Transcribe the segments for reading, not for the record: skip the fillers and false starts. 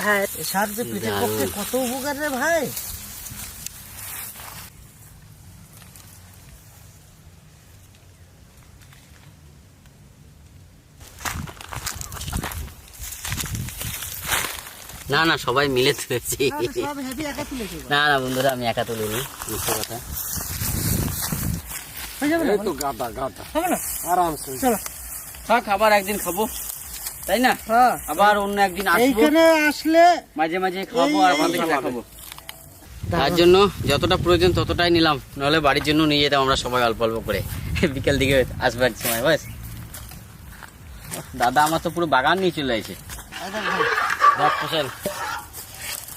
হ্যাঁ, শাক যে পেটের পক্ষে কত উপকার রে ভাই। না না সবাই মিলে তুলেছি। না না বন্ধুরা আমি একা তুলিনি, মিথ্যে কথা। থাক, আবার একদিন খাবো তাই না, আবার অন্য একদিন এইখানে আসলে মাঝে মাঝে খাবো আর আমাদের দেখাবো। তার জন্য যতটা প্রয়োজন ততটাই নিলাম, নাহলে বাড়ির জন্য নিয়ে যেতাম আমরা সবাই অল্প অল্প করে বিকেল দিকে আসবার সময়। বাস দাদা আমার তো পুরো বাগান নিয়ে চলে আসে।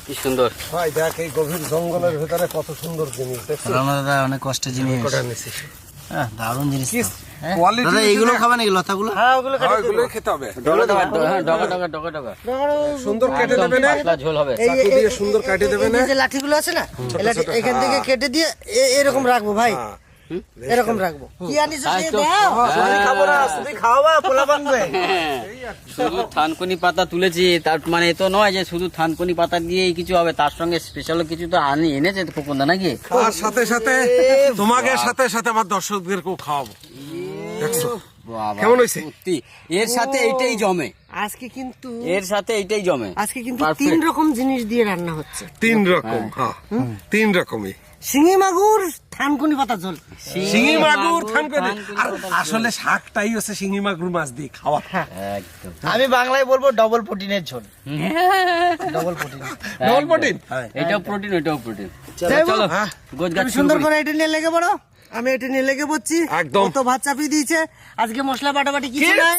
কি সুন্দর ভাই, দেখ এই গভীর জঙ্গলের ভিতরে কত সুন্দর জিনিস দেখছিস। দাদা অনেক কষ্টের জিনিস, দারুণ জিনিস। দাদা এইগুলো খাবেন, এই লতাগুলো? হ্যাঁ, ওগুলো খেতে হবে। সুন্দর কেটে দেবে না, ঝোল হবে, চাকু দিয়ে সুন্দর কেটে দেবে না। যে লাঠিগুলো আছে না, এখান থেকে কেটে দিয়ে এরকম রাখবো ভাই, এরকম রাখবো। কি আনিস খাবো না, শুধু খাওয়া পোলা বানবে। শুধু থানকুনি পাতা তুলেছি, তার মানে এ তো নয় যে শুধু থানকুনি পাতা দিয়ে কিছু হবে, তার সঙ্গে স্পেশাল কিছু তো এনেছে খোকনদা নাকি। তার সাথে সাথে তোমাকে সাথে সাথে আমার দর্শকদেরকেও খাওয়াবো। দেখছো কেমন হয়েছে? এর সাথে এইটাই জমে আজকে, কিন্তু এর সাথে এইটাই জমে। আজকে কিন্তু 3 রকম জিনিস দিয়ে রান্না হচ্ছে। 3 রকম, হ্যাঁ 3 রকমই। শিঙি মাগুর, থানকুনি পাতা ঝোল। শিঙি মাগুর, থানকুনি, আর আসলে শাকটাই হচ্ছে শিঙি মাগুর মাছ দিয়ে খাওয়া। একদম, আমি বাংলায় বলবো ডবল প্রোটিনের ঝোল। Double protein, double protein. এটাও প্রোটিন, ওটাও প্রোটিন। চলো গোছ গাছ সুন্দর করে এটা নিয়ে লেগে পড়ো। আমি এটা নিয়ে লেগে পড়ছি। একদম তো ভাত চাপিয়ে দিয়েছে। আজকে মশলা বাটাবাটি কিছু নাই,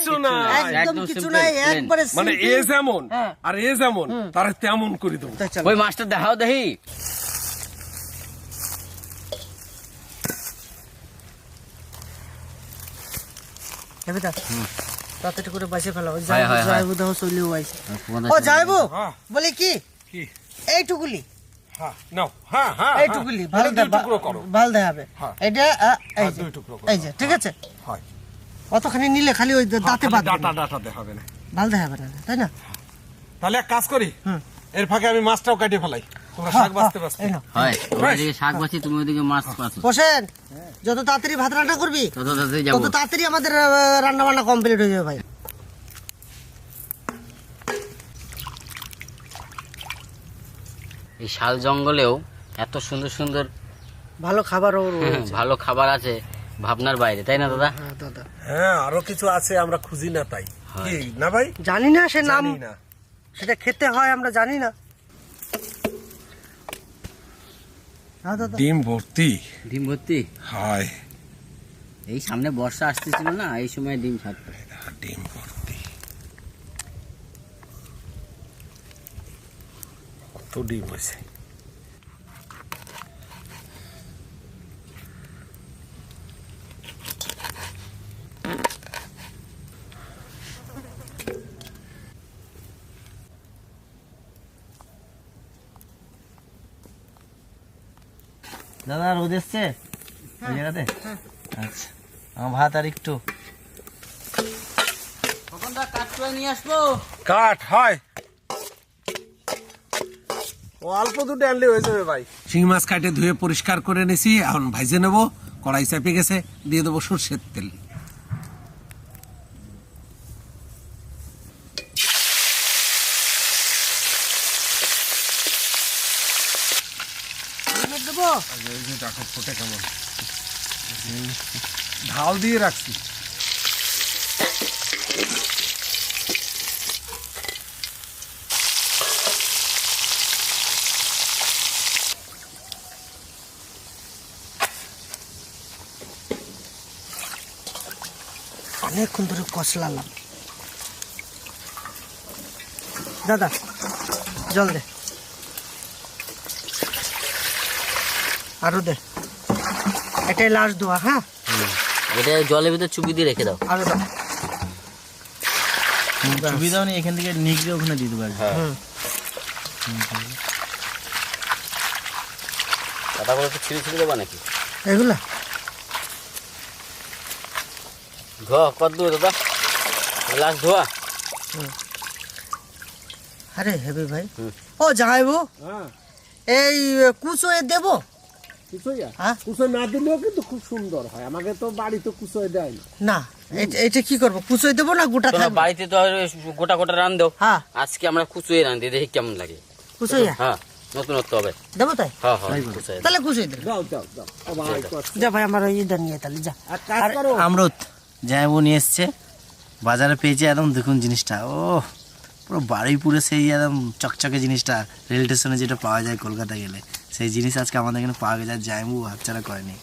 একদম কিছু নাই, একবারে মানে এ যেমন আর এ যেমন তার তেমন করে দেবো। ওই মাছটা দেখাও দেখি। তাতে করে বাসে ফেলা। যাইবো দেহ চলিও আইছে। ও যাইবো বলে কি এইটুকুলি, এইটুকুলি ভালো দেখাবে। এটা এই যে ঠিক আছে, অতখানি নিলে খালি ওই দাঁতে ডাটা দেখাবে না, ভালো দেখাবে না, তাই না? তাহলে এক কাজ করি, এর ফাঁকে আমি মাছটাও কাটে ফেলাই, তোমরা শাক বাছতে বাছতে। হয় ওইদিকে শাক বাছি, তুমি ওইদিকে মাছ বাছো। হোসেন, যত তাড়াতাড়ি ভাত রান্না করবি তত তাড়াতাড়ি আমাদের রান্না বান্না কমপ্লিট হয়ে যাবে ভাই। এই শাল জঙ্গলেও এত সুন্দর সুন্দর ভালো খাবারও ভালো খাবার আছে ভাবনার বাইরে, তাই না দাদা? হ্যাঁ দাদা, হ্যাঁ আরো কিছু আছে আমরা খুঁজি না, তাই কি না ভাই? জানি না সে নাম, না সেটা খেতে হয় আমরা জানি না। ডিম ভর্তি, ডিম ভর্তি হয়। এই সামনে বর্ষা আসতেছিল না, এই সময় ডিম ছাড়তো। ডিম ভর্তি, কত ডিম হয়েছে। দাদা রোদ এসছে ওই জায়গাতে? আচ্ছা, আমার ভাত আর একটু নিয়ে আসবো। কাঠ হয় অল্প দুটো আনলে হয়ে যাবে ভাই। শিঙি মাছ কাটে ধুয়ে পরিষ্কার করে নিয়েছি, এখন ভাইজে নেবো। কড়াই চাপে গেছে, দিয়ে দেবো সর্ষের তেল। দেখো ফোটে কেমন, ঢাল দিয়ে রাখছি। অনেকক্ষণ ধরে কষলালাম। দাদা জল দে, আরো দে, এটাই লাস্ট দোয়া। হ্যাঁ, এটা জলের ভিতরে চুপি দিয়ে রেখে দাও। আরো দাও, চুপি দাও নি, এখান থেকে নিগড়ে ওখানে দিয়ে দেবো। পাতাগুলো একটু ছিঁড়ে ছিঁড়ে দেবা নাকি? এগুলা কত দূর দাদা লাস্ট ধোয়া? আরে হেবি ভাই। ও জামাইবু, হ্যাঁ এই কুচো এ দেবো? কুচোইয়া হ্যাঁ? কুচো না দিলেও কিন্তু খুব সুন্দর হয়, আমাকে তো বাড়িতে কুচোয় দেয় না। না, এটা কি করবো? কুচোই দেবো না গোটা শোনো, থাকবে? বাড়িতে তো আর গোটা গোটা রান দাও, হ্যাঁ আজকে আমরা কুচুয়ে রান দিই, দেখি কেমন লাগে। কুচোইয়া হ্যাঁ, নতুনত্ব হবে। দেবো তাই? হ্যাঁ হ্যাঁ, কুচুয়ে দাও। তাহলে কুচোই দেবো। যাও যাও যাও, ও ভাই কষ্ট। যা ভাই, আমার ওই নিয়ে তাহলে যা। আর কাজ করো। আমরুত জামাইবু নিয়ে এসছে, বাজারে পেয়েছে একদম, দেখুন জিনিসটা, ও পুরো বারুইপুরে সেই একদম চকচকে জিনিসটা, রেল স্টেশনে যেটা পাওয়া যায় কলকাতা গেলে, সেই জিনিস আজকে আমাদের এখানে পাওয়া গেছে, আর জামাইবু হাতছাড়া করেনি।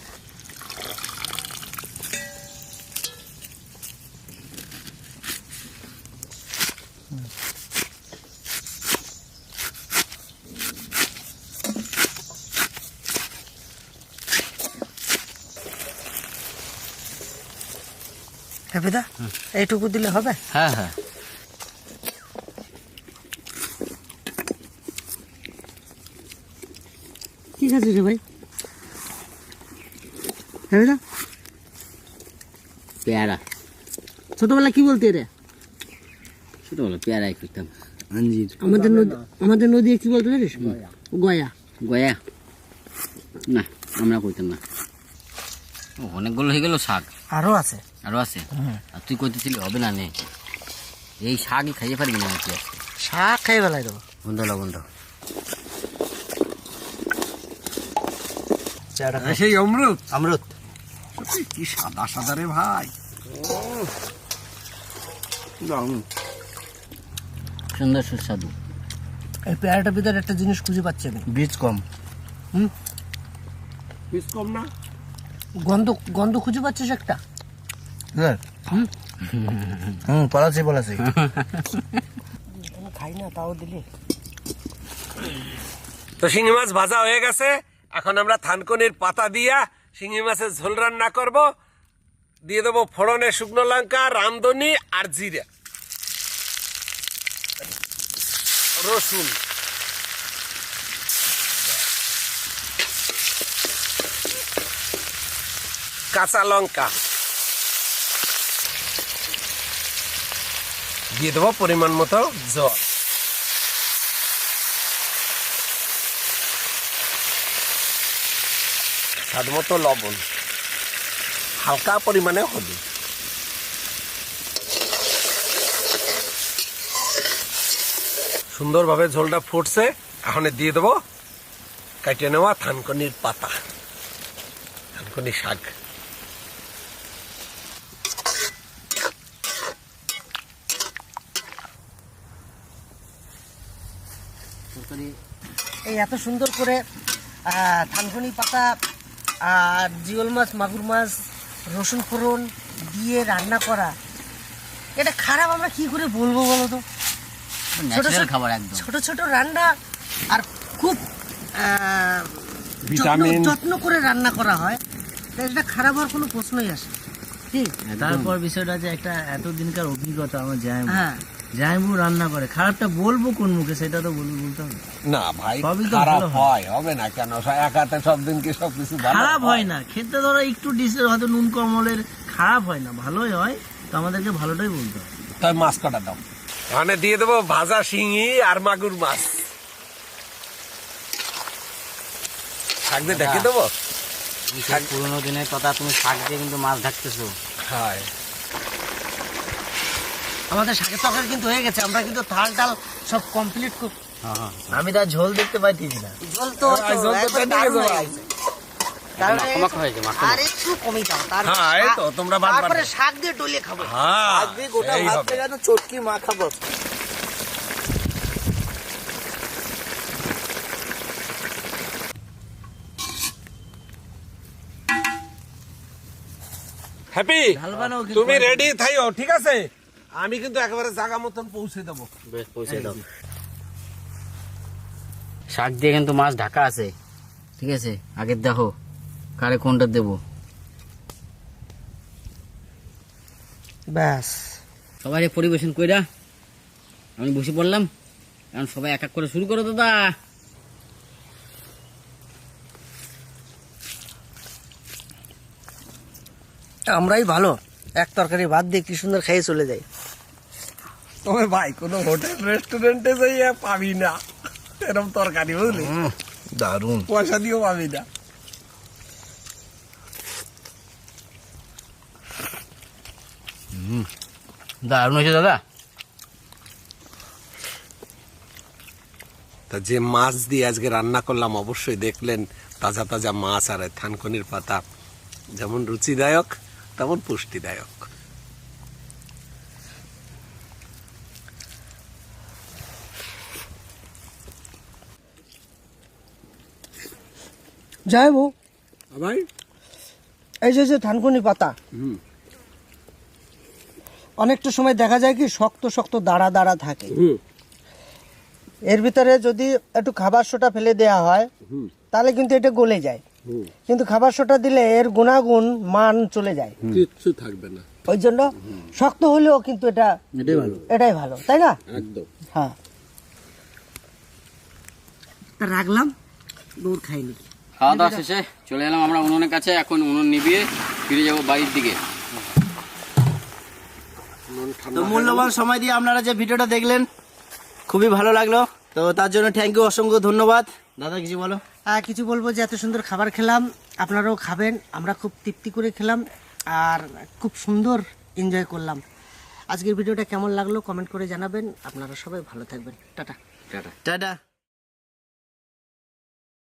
হেবিদা, এইটুকু দিলে হবে? হ্যাঁ হ্যাঁ, ঠিক আছে রে ভাই। হেবিদা, পেয়ারা। ছোটবেলা কি বলতে রে? ছোটবেলা পেয়ারাই করতাম, আঞ্জির। আমাদের নদী কি বলতে জানিস? গয়া। গয়া না, আমরা করতাম না। ও, অনেকগুলো হয়ে গেল শাক, আরো আছে। আরো আছে। আর তুই করতেছিলি হবে না, নে এই শাকই খাইয়ে পারবি না তুই আজকে। শাক খাই বেলায় দেবো। বন্ধ বন্ধ। সেই অমৃত আমরুত কি সাদা সাদা রে ভাই। সুন্দর সুস্বাদু। এই পেয়ারাটার ভিতরে একটা জিনিস খুঁজে পাচ্ছি আমি। বীজ কম, পিস কম না? গন্ধ গন্ধ খুঁজে পাচ্ছিস একটা? পলাশি পলাশি। খাই না, তাও দিলি। তো শিঙি মাছ ভাজা হয়ে গেছে, এখন আমরা থানকুনির পাতা দিয়া শিঙি মাছের ঝোল রান্না করব। দিয়ে দেবো ফোড়নে শুকনো লঙ্কা, রামধনি আর জিরে, রসুন, কাঁচা লঙ্কা, দিয়ে দেবো পরিমাণ মতো জল। স্বাদ মতো লবণ, হালকা পরিমাণে হলুদ। সুন্দরভাবে ঝোলটা ফুটছে, এখন দিয়ে দেবো কাটিয়ে নেওয়া থানকুনির পাতা, থানকুনি শাক। এই এত সুন্দর করে থানকুনি পাতা আর জিওল মাছ, মাগুর মাছ, রসুন ফোড়ন দিয়ে রান্না করা, এটা খারাপ আমরা কি করে বলবো বলো তো? ন্যাচারাল খাবার একদম। ছোট ছোট রান্না আর খুব ভিটামিন। যত্ন করে রান্না করা হয়, তাই এটা খারাপ হওয়ার কোনো প্রশ্নই আসে না। ঠিক। তারপর বিষয়টা যে একটা এতদিনকার অভিজ্ঞতা আমার জামাইবু, হ্যাঁ, জামাইবু রান্না করে, খারাপটা বলবো কোন মুখে সেটা তো বলতে হবে। না ভাই, সবই তো খারাপ ভালো হয়, হবে না কেন? একাতে সব দিন কি সবকিছু ভালো খারাপ হয় না, খেতে ধরো একটু ডিশের হয়তো নুন কম হলে খারাপ হয় না, ভালোই হয়, তো আমাদেরকে ভালোটাই বলতে হবে। তাই মাছ কাটা দাও। মানে দিয়ে দেবো ভাজা শিঙি আর মাগুর মাছ, শাক দিয়ে ঢেকে দেবো। পুরোনো দিনের কথা, তুমি শাক দিয়ে কিন্তু মাছ ঢাকতেছো। হ্যাঁ, আমাদের শাকের তরকারি কিন্তু হয়ে গেছে, আমরা কিন্তু থাল টাল সব কমপ্লিট। আমি তার ঝোল দেখতে পাইতেছি না। জল তো ঝোল তো একবার পেটে দারুণ গেছে হয়ে ভাই। গেছে। দারুণ হয়ে মাখা গেছে। হয়েছে, মাখা। আর একটু কমই দাও, হ্যাঁ, এই তো তোমরা ভাত তারপরে বাড়বে। শাক দিয়ে ডলিয়ে খাবো। হ্যাঁ, গোটা এই ভাত হবে। থেকে তো চটকি মা খাবো। হ্যাপি, ঢালবানাও কিন্তু তুমি রেডি থাইও, ঠিক আছে? আমি কিন্তু একেবারে জায়গা মতন পৌঁছে দেবো। বেশ, পৌঁছে দাও। শাক দিয়ে কিন্তু মাছ ঢাকা আছে, ঠিক আছে? আগে দেখো কারে কোনটা দেবো। ব্যাস, সবাই পরিবেশন কইরা আমি বসে পড়লাম, কারণ সবাই এক এক করে শুরু করো দাদা। আমরাই ভালো, এক তরকারি ভাত দিয়ে কি সুন্দর খেয়ে চলে যাই। তবে ভাই কোনো হোটেল রেস্টুরেন্টে যাইয়া পাবি না এরকম তরকারি, বুঝলি? দারুণ। পয়সা দিয়েও পাবি না। দারুণ হয়েছে দাদা। তা যে মাছ দিয়ে আজকে রান্না করলাম অবশ্যই দেখলেন, তাজা তাজা মাছ আর এই থানকুনির পাতা যেমন রুচিদায়ক তেমন পুষ্টিদায়ক। যাই বউ, ভাই এই যে থানকুনি পাতা, অনেকটা সময় দেখা যায় কি শক্ত শক্ত দাঁড়া দাঁড়া থাকে। এর ভিতরে যদি একটু খাবার সোটা ফেলে দেওয়া হয় তাহলে কিন্তু এটা গলে যায়, কিন্তু খাবার সোটা দিলে এর গুণাগুণ মান চলে যায়, কিচ্ছু থাকবে না। ওই জন্য শক্ত হলেও কিন্তু এটাই ভালো, তাই না? একদম। হ্যাঁ, তা রাখলাম, দূর খাইনি। খাওয়া দাওয়া শেষে চলে এলাম আমরা উনুনের কাছে। এখন উনুন নিভিয়ে ফিরে যাবো বাড়ির দিকে। তো মূল্যবান সময় দিয়ে আপনারা যে ভিডিওটা দেখলেন খুবই ভালো লাগলো, তো তার জন্য থ্যাংক ইউ, অসংখ্য ধন্যবাদ। দাদা কিছু বলো? কিছু বলবো যে এত সুন্দর খাবার খেলাম, আপনারাও খাবেন, আমরা খুব তৃপ্তি করে খেলাম আর খুব সুন্দর এনজয় করলাম। আজকের ভিডিওটা কেমন লাগলো কমেন্ট করে জানাবেন। আপনারা সবাই ভালো থাকবেন। টাটা। টাটা। টাটা।